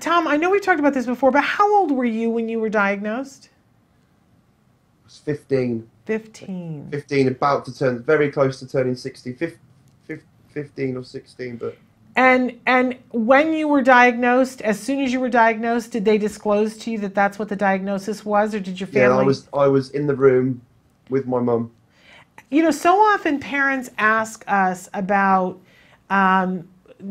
Tom, I know we've talked about this before, but how old were you when you were diagnosed? I was 15. 15. 15, about to turn, very close to turning 60. 15 or 16, but... And when you were diagnosed, as soon as you were diagnosed, did they disclose to you that that's what the diagnosis was, or did your family? Yeah, I was in the room with my mum. You know, so often parents ask us about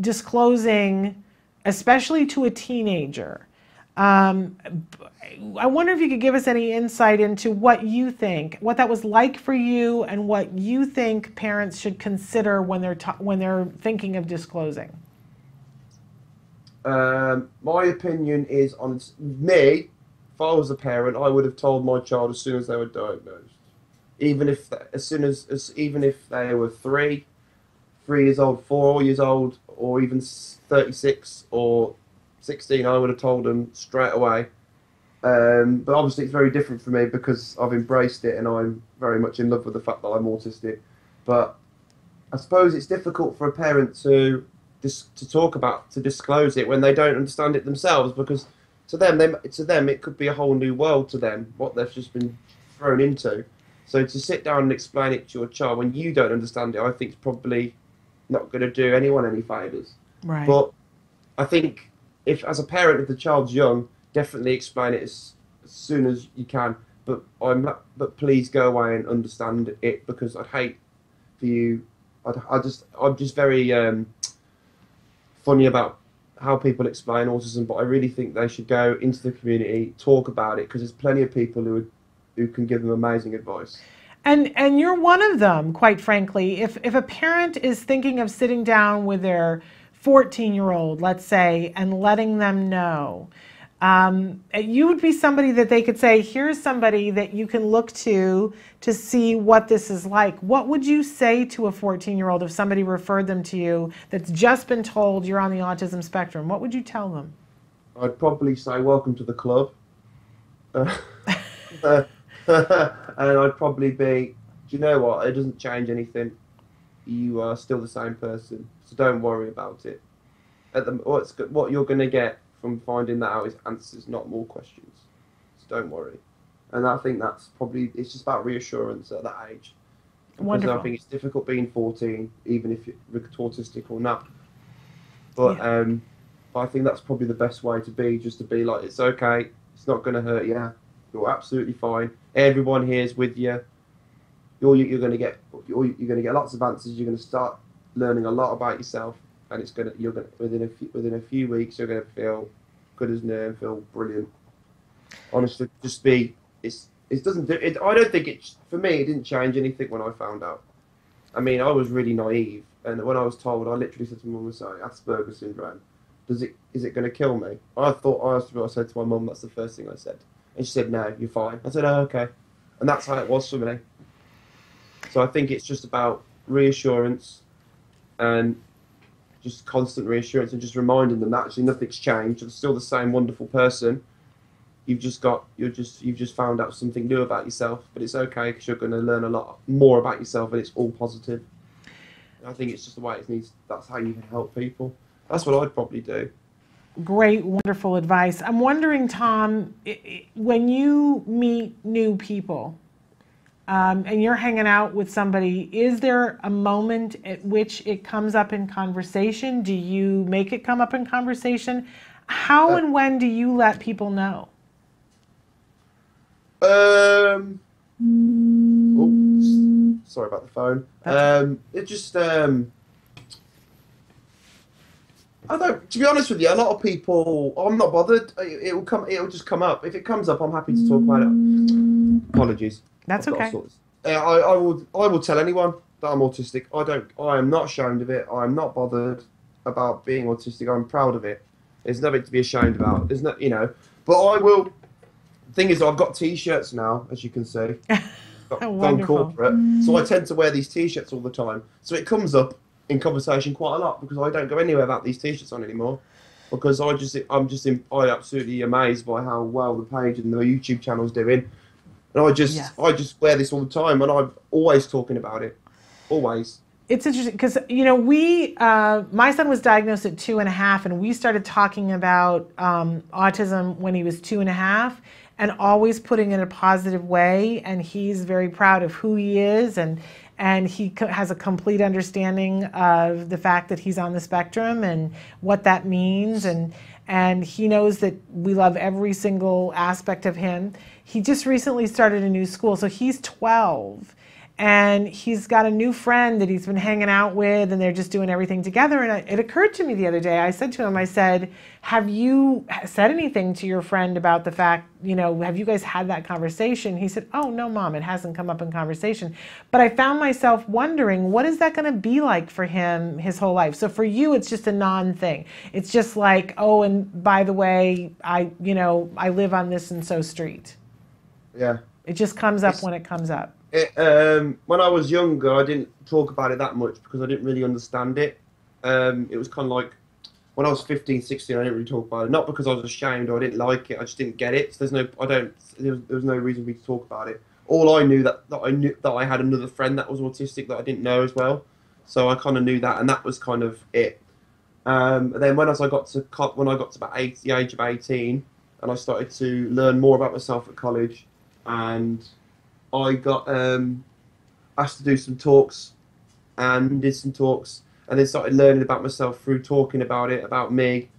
disclosing, especially to a teenager. I wonder if you could give us any insight into what you think, what that was like for you, and what you think parents should consider when they're thinking of disclosing. My opinion is on me. If I was a parent, I would have told my child as soon as they were diagnosed, even if even if they were 3 years old, 4 years old, or even 36 or 16. I would have told them straight away. But obviously it's very different for me because I've embraced it and I'm very much in love with the fact that I'm autistic. But I suppose it's difficult for a parent to disclose it when they don't understand it themselves, because to them it could be a whole new world to them, what they've just been thrown into. So to sit down and explain it to your child when you don't understand it, I think is probably not going to do anyone any favours. Right. But I think if, as a parent, if the child's young, definitely explain it as soon as you can. But please go away and understand it, because I'd hate for you. I'm just very funny about how people explain autism, but I really think they should go into the community, talk about it, because there's plenty of people who can give them amazing advice. And you're one of them, quite frankly. If a parent is thinking of sitting down with their 14-year-old, let's say, and letting them know, you would be somebody that they could say, here's somebody that you can look to see what this is like. What would you say to a 14-year-old if somebody referred them to you that's just been told you're on the autism spectrum? What would you tell them? I'd probably say, welcome to the club. And I'd probably be, do you know what? It doesn't change anything. You are still the same person, so don't worry about it. What you're going to get from finding that out is answers, not more questions. So don't worry. And I think that's probably, it's just about reassurance at that age. Because Wonderful. I think it's difficult being 14, even if you're autistic or not. But Yeah. I think that's probably the best way to be, just to be like, it's okay, it's not going to hurt you. You're absolutely fine. Everyone here is with you. You're going to get lots of answers. You're going to start learning a lot about yourself, and within a few weeks you're going to feel good as new and feel brilliant. Honestly, it doesn't do it. I don't think it, for me, it didn't change anything when I found out. I mean, I was really naive, and when I was told, I literally said to my mum, "Sorry, Asperger's syndrome. Is it going to kill me?" I said to my mum, that's the first thing I said. And she said, "No, you're fine." I said, "Oh, okay." And that's how it was for me. So I think it's just about reassurance, and just constant reassurance, and just reminding them that actually nothing's changed. You're still the same wonderful person. You've just found out something new about yourself, but it's okay, because you're going to learn a lot more about yourself, and it's all positive. And I think it's just the way it needs. That's how you can help people. That's what I'd probably do. Great, wonderful advice. I'm wondering, Tom, when you meet new people and you're hanging out with somebody, is there a moment at which it comes up in conversation? Do you make it come up in conversation? How and when do you let people know? Oh, sorry about the phone. It just I don't. To be honest with you, a lot of people, I'm not bothered. It'll just come up. If it comes up, I'm happy to talk about it. Apologies. That's okay. I will tell anyone that I'm autistic. I am not ashamed of it. I'm not bothered about being autistic. I'm proud of it. There's nothing to be ashamed about. There's not, But I will. The thing is, I've got T-shirts now, as you can see. Gone corporate, so I tend to wear these T-shirts all the time. So it comes up in conversation quite a lot, because I don't go anywhere without these T-shirts on anymore. Because I'm absolutely amazed by how well the page and the YouTube channel's doing, and I just wear this all the time, and I'm always talking about it, always. It's interesting because, my son was diagnosed at 2.5, and we started talking about autism when he was 2.5, and always putting it in a positive way. And he's very proud of who he is, and he has a complete understanding of the fact that he's on the spectrum and what that means. And he knows that we love every single aspect of him. He just recently started a new school, so he's 12. And he's got a new friend that he's been hanging out with, and they're just doing everything together. And it occurred to me the other day, I said to him, I said, have you said anything to your friend about the fact, have you guys had that conversation? He said, oh, no, Mom, it hasn't come up in conversation. But I found myself wondering, what is that going to be like for him his whole life? So for you, it's just a non-thing. It's just like, oh, and by the way, I live on this and so street. Yeah. It just comes up when it comes up. When I was younger, I didn't talk about it that much because I didn't really understand it. It was kind of like when I was 15, 16, I didn't really talk about it. Not because I was ashamed or I didn't like it. I just didn't get it. So there was no reason for me to talk about it. All I knew that I had another friend that was autistic that I didn't know as well. So I kind of knew that, and that was kind of it. Then when I got to about the age of 18, and I started to learn more about myself at college, and I got asked to do some talks, and did some talks, and then started learning about myself through talking about it, about me.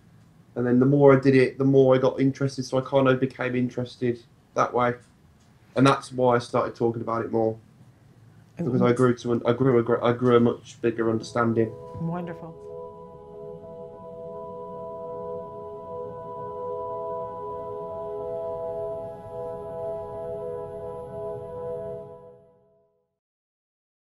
And then the more I did it, the more I got interested. So I kind of became interested that way, and that's why I started talking about it more, because I grew a much bigger understanding. Wonderful.